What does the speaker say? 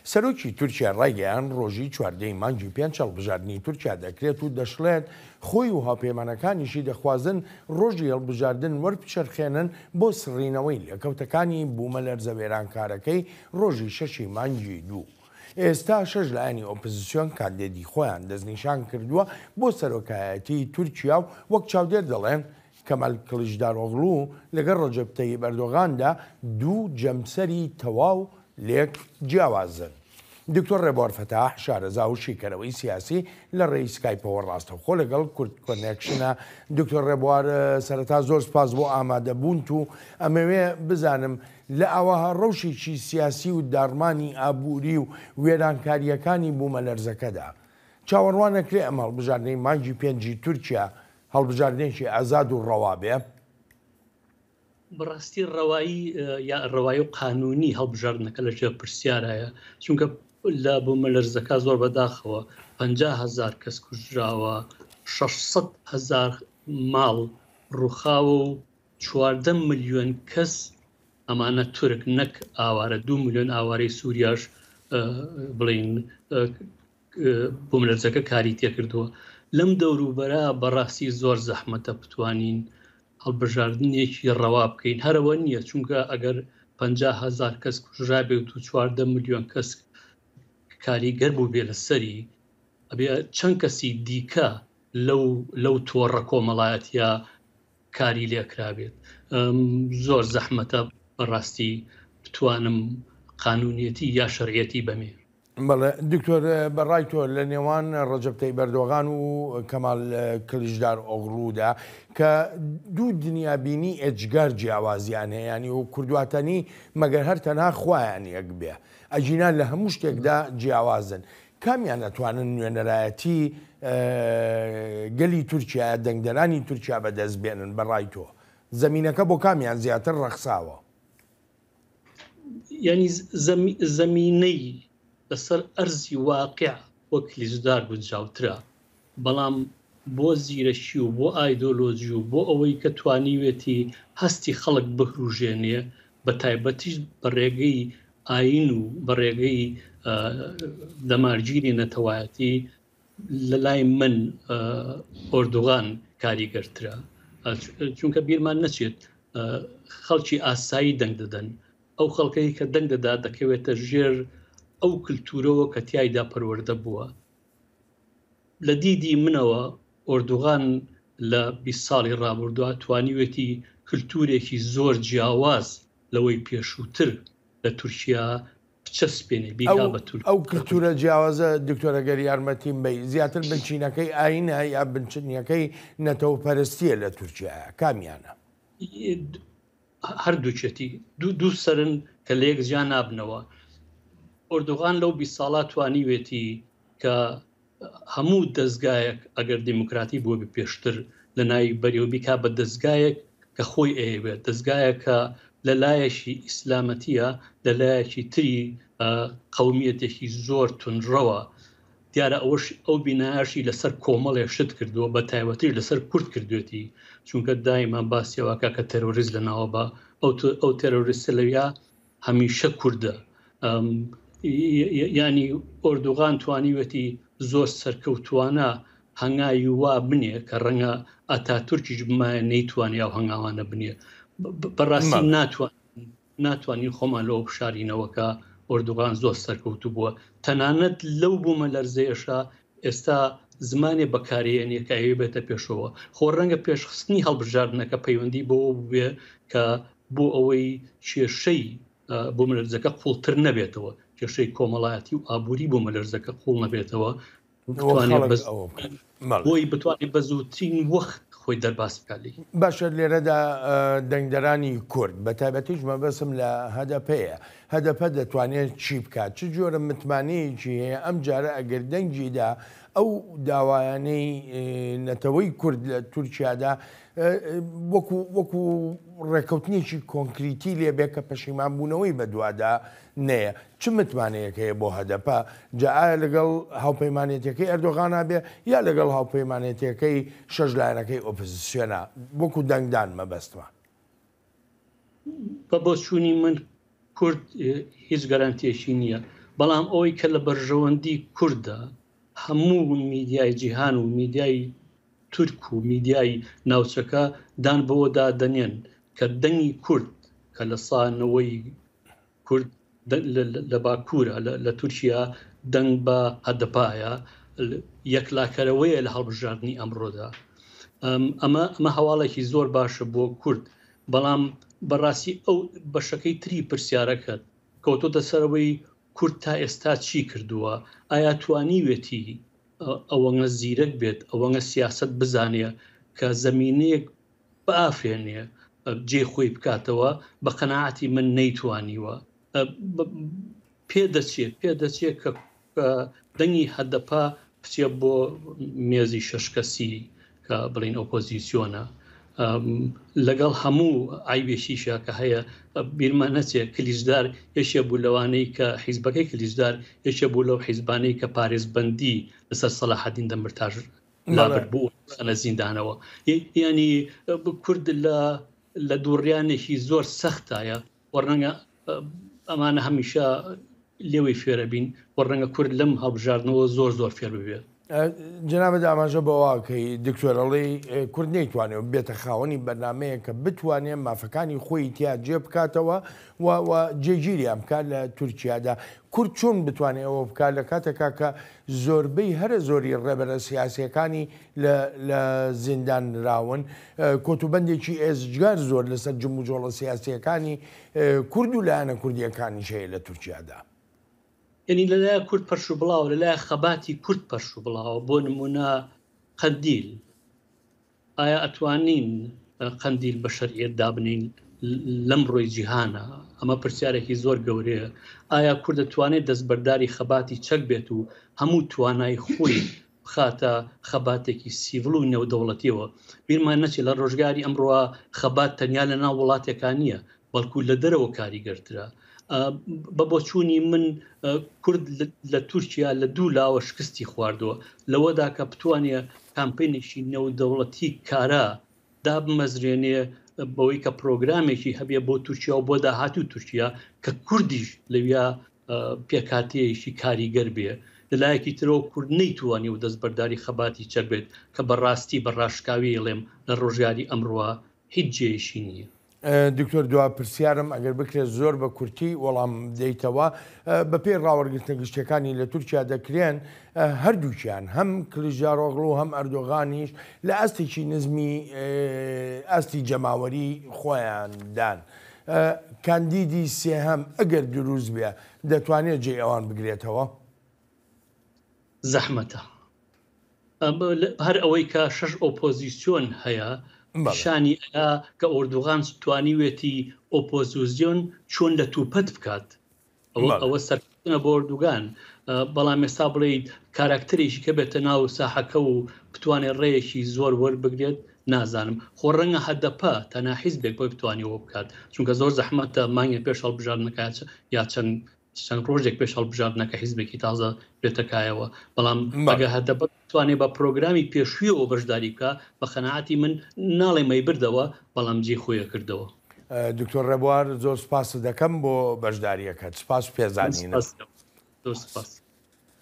سەرۆکی تورکیا ڕایگەیان ڕۆژی چواردەی مانگی پێنج هەڵبژاردننی تورکیا دەکرێت و دەشڵێت خۆی و هاوپەیمانەکانیشی دەخوازن ڕۆژی هەڵبژاردن وەرپچەرخێنن بۆ سڕینەوەی لەکەوتەکانی بوومەلەرزە وێرانکارەکەی ڕۆژی شەشی مانگی دوو. ئێستا شەش لایەنی ئۆپۆزیسیۆن کاندێدی خۆیان دەستنیشان کردووە بۆ سەرۆکایەتی تورکیا و وەک چاودێر دەڵێن کەمال کلیژداروغلو لەگەڵ ڕەجەب تەیب ئەردۆغاندا دوو جەمسەری تەواو لێک جیاوازن. دکتۆر ڕێبوار فەتاح شارەزا و شیکەرەوەی سیاسی لە ڕێی سکایپەوە ڕاستەوخۆ لەگەڵ کورد کۆنێکشنە. دکتۆر ڕێبوار سەرەتا زۆر سپاس بۆ ئامادەبوون و ئەمەوێ بزانم لە ئەوەها ڕەوشێکی سیاسی و دارمانی ئابووری و وێرانکاریەکانی بوومەلەرزەکەدا چاوەڕوانەکرێ ئەم هەڵبژاردنەی مانگی پێنجی تورکیا هەڵبژاردنێکی ئازاد و ڕەوا بێ؟ بەڕاستی ڕەوایی یا ڕەوایی و قانونی هەڵبژاردنەکە لەژێ پرسیارایە، چونکە لە بوومەلەرزەکە زۆر بەداخەوە 50,000 کەس کوژراوە، 600,000 ماڵ ڕووخاوە و 14 ملیۆن کەس ئەمانە تورک نەک ئاوارە 2 ملیۆن ئاوارەی سووریاش بڵین بوومەلەرزەکە کاری تێکردووە. لەم دەوروبەرە بەڕاستی زۆر زەحمەتە بتوانین هەڵبژاردنێکی ڕەوا بکەین. هەرەوە نییە، چونکە ئەگەر 50,000 کەس کوژرابێت و 14 ملیۆن کەس کاریگەر بوو بێ لەسەری، ئەبێ چەند کەسی دیکە لەو تۆڕە کۆمەڵایەتیە کاری لێکرابێت. زۆر زەحمەتە بەڕاستی بتوانم قانونیەتی یا شەرعیەتی بەمێ. بەڵێ دکتۆر بەڕای تۆ لە نێوان ڕەجەب تەیب ئەردۆغان و کەمال کلیژداروغلودا کە دوو دنیابینی ئێجگار جیاوازیان هەیە، ینی و کوردواتەنی مەگەر هەر تەنها خوایان یەک بێ، ئەجینان لە هەموو شتێکدا جیاوازن. کامیان ئەتوانن نوێنەرایەتی گەلی تورکیا دەنگدەرانی تورکیا بەدەست بێنن؟ بەڕای تۆ زەمینەکە بۆ کامیان زیاتر ڕەخساوە؟ ینی زەمینەی لەسەر ئەرزی واقع وە کلیژدار گونجاوترە، بەڵام بۆ زیرەشی و بۆ ئایدۆلۆژی و بۆ ئەوەی کە توانیوێتی هەستی خەڵک بهروژێنێ، بە تایبەتیش بە ڕێگەی ئاین و بە ڕێگەی دەمارگیری نەتەوایەتی لە لای من ئۆردوغان کاریگەرترە. چونکە بیرمان نەچێت خەڵکی ئاسایی دەنگ دەدەن، ئەو خەڵکەی کە دەنگ دەدا دەکەوێتە ژێر ئەو کللتورەوە کە تایدا پەروەردە بووە. لە دیدی منەوە ئۆردوغان لە 20 ساڵی ڕابردووە توانیوێتی کللتورێکی زۆر جیاواز لەوەی پێشووتر لە تورکیا بچەسپێنێ بیکا بە تورک. ئەو کللتورە جیاوازە دکتۆرە گەر یارمەتیم بی زیاتر بنچینەکەی ئاینە یا بنچینەکەی نەتەوەپەرستیە لە تورکیاە؟ کامیانە؟ هەردووچێتی دوو سەرن کە لە یەک جیا نابنەوە. ئۆردوغان لەو 20 ساڵات توانیوێتی کە هەموو دەستگایەک ئەگەر دیموکراتی بۆ پێشتر لە ناوی بەریەوە بیکا بە دەستگایەک کە خۆی ئەیەوێت، دەستگایەکە لە لایەشی ئیسلامەتیە، لە لایەکی تری قەومیەتێکی زۆر تونڕەوە. دیارە ئەو بینایشی لەسەر کۆمەڵێ شت کردووە، بە تایبەتی لەسەر کورد کردوێتی، چونکە دایما باسیەوەکە کە تەرۆریست لەناوە بە ئەو تەرۆریستە لەویا هەمیشە کووردە. ینی ئۆردوغان توانیوێتی زۆر سەرکەوتوانە هەنگاوی وا بنێ کە ڕەنگە ئاتاتورکیش بمایە نەیتوانێ ئەو هەنگاوانە بنێ. بەڕاستی ناتوانین خۆمان لەوە بشارینەوەکە ئۆردوغان زۆر سەرکەوتوو بووە. تەنانەت لەو بوومەلەرزەیەشە ئێستا زمانێ بەکارێنێکە ئەوێ بێتە پێشەوە. خۆ ڕەنگە پێشخستنی هەڵبژاردنەکە پەیوەندی بەوە بوێ کە بۆ ئەوەی کێشەی بوومەلەرزەکە قوڵتر نەبێتەوە، کێشەی کۆمەڵایەتی و ئابووری بوومەلەرزەکە قوڵ نەبێتەوە، بۆی بتوانێت بە زووترین وەخت خۆی دەرباس بکالی. باشە لێرەدا دەنگدەرانی کورد بە تایبەتیش مەبەسم لە هەدەپەیە. هەدەپە دەتوانێت چی بکات؟ چ جۆرە متمانەیەکی هەیە ئەم جارە ئەگەر دەنگیدا ئەو داوایانەی نەتەوەی کورد لە تورکیادا وەکو ڕێکەوتنیێکی کۆنکریتی لێبێ کە پەشیمان بوونەوەی بە دوادا نەیە، چ متمانەیەک هەیە بۆ هەدەپە؟ جاء لەگەڵ هاوپەیمانێتەکەی ئەردۆغانە بێ یا لەگەڵ هاوپەیمانێتەکەی شەش لایەنەکەی ئۆپۆزیسیۆنە؟ وەکو دەنگدان مەبەستمە. بە بۆ چوونی من کورد هیچ گەرانتیەشی نییە. بەڵام ئەوەی کە لە بەرژەوەندی کووردە هەموو میدیای جیهان و میدیای تورک و میدیای ناوچەکە دان بەوەدا دەنێن کە دەنگی کورد کە لە سانەوەی کورد لە باکوورە لە تورکیا دەنگ بە هەدەپایە یەکلاکەرەوەیە لە هەڵبژاردننی ئەمڕۆدا. ئەمە هەواڵێکی زۆر باشە بۆ کورد، بەڵام بەڕاستی ئەو بەشەکەی تری پرسیارەکەت کەوتۆتە سەرەوەی کورد تا ئێستا چی کردووە، ئایا توانیوێتی ئەوەنە زیرەک بێت، ئەوەنە سیاست بزانێ کە زەمینەیەک بافرێنێ جێ خۆی بکاتەوە، بە قەناعەتی من نەیتوانیوە. پێدەچێت کە دەنگی هەدەپا بچێ بۆ مێزی شەشکەسی کە بڵین ئۆپۆزیسیۆنە، لەگەڵ هەموو عیبێکیشە کە هەیە بیرمان نەچێت کلیژدار یەکێ بوو لەوانەی کە حیزبەکەی کلیژدار یەکێ بوو لەو حیزبانەی کە پارێزبەندی لەسەر سەلاحەدین دەمرتاژ لابرد بوو لە زیندانەوە. یعنی کورد لە دووڕیانێکی زۆر سەختایە، وەڕەنگە ئەمانە هەمیشە لێوەی فێرە بین، وەڕەنگە کورد لەم هەڵبژاردنەوە زۆر زۆر فێر ببێت. جنابەت ئاماژە بەواکەی دکتۆرەڵی کورد نەیتوانێت بێتە خاوەنی بەرنمەیە کە بتوانێت مافەکانی خۆی تیا جێ بکاتەوە و جێگیریان بکات لە تورکیادا. کورد چۆن بتوانێت ئەوە بکات لە کاتێکا کە زۆربەی هەرە زۆری ڕێبەرە سیاسیەکانی لە زیندان راون، کۆتوبەندێکی ئێزجگار زۆر لەسەر جموجۆڵە سیاسیەکانی کورد و لایەنە کوردیەکانی هەیە لە تورکیادا. یعنی لەلایە کورد پەرش و بڵاو، لەلایە خەباتی کورد پەرش و بڵاو. بۆ نمونە قەندیل، ئایا ئەتوانین قەندیل بە شەریعەت دابنین لەم ڕۆی جیهانە؟ ئەمە پرسیارێکی زۆر گەورەیە. ئایا کورد دەتوانێت دەستبەرداری خەباتی چەک بێت و هەموو توانای خۆی بخاتە خەباتێکی سیڤڵ و نێودەوڵەتیەوە؟ بیرمان نەچێت لە ڕۆژگاری ئەمڕۆوە خەبات تەنیا لە ناو وڵاتێکان نییە، بەڵکو لە دەرەوە کاریگەرترە. بە بۆچوونی من کورد لە تورکیا لە دوو لاوە شکستی خواردووە، لەوەدا کە بتوانێت کامپینێکی نێودەوڵەتی کارا دابمەزرێنێ بەوەی کە پرۆگرامێکی هەبێ بۆ تورکیا و بۆ داهاتوو تورکیا کە کوردیش لەویا پێکاتەیەکی کاریگەر بێ. لەلایەکی ترەوە کورد نەیتوانی و دەستبەرداری خەباتی چەک بێت کە بەڕاستی بەڕاشکاوی ئەڵێم لە ڕۆژگاری ئەمڕۆوە هیچ جێیشی نییە. دکتۆر دوا پرسیارم ئەگەر بکرێت زۆر بە کورتی وەڵام دەیتەوە، بە پێی ڕاوەرگرتنە گشتەکانی لە تورکیا دەکرێن هەردووکیان، هەم کلیژداروغڵ و هەم ئەردۆغانیش لە ئەستێکی نزمی ئەستی جەماوەری خۆیان دان. کاندیدی سێهەم ئەگەر دروست بێ دەتوانێت جێ ئەوان بگرێتەوە؟ زەحمەتە. هەر ئەوەی کە 6 ئۆپۆزیسیۆن هەیە شانی ئەلا کە ئۆردوغان توانیوێتی ئۆپۆزیسیۆن چۆن لە توپەت بکات، ئەوە سەرکردنە بۆ ئۆردوغان. بەڵام ئێستا بڵێیت کاراکتەرێکی کە بێتە ناو ساحەکە و بتوانێت ڕێیەکی زۆر وەربگرێت، نازانم. خۆ ڕەنگە هەدەپە تەنها حیزبێک بۆی بتوانیەوە بکات، چونکە زۆر زەحمەتە مانگێک پێش هەڵبژاردنەکە یا چەند ڕۆژێک پێش هەڵبژاردنەکە حیزبێکی تازە بێتەکایەوە. بەڵام ئەگە هەدەپە بتوانێت بە پرۆگرامی پێشوویەوە بەشداری بکە، بە قەناعەتی من ناڵێ مەی بردەوە، بەڵام جێ خۆیە کردەوە. دکتۆر ڕێبوار زۆر سپاس دەکەم بۆ بەشداریەکەت. سپاس و پێزانینە. زۆر سپاس.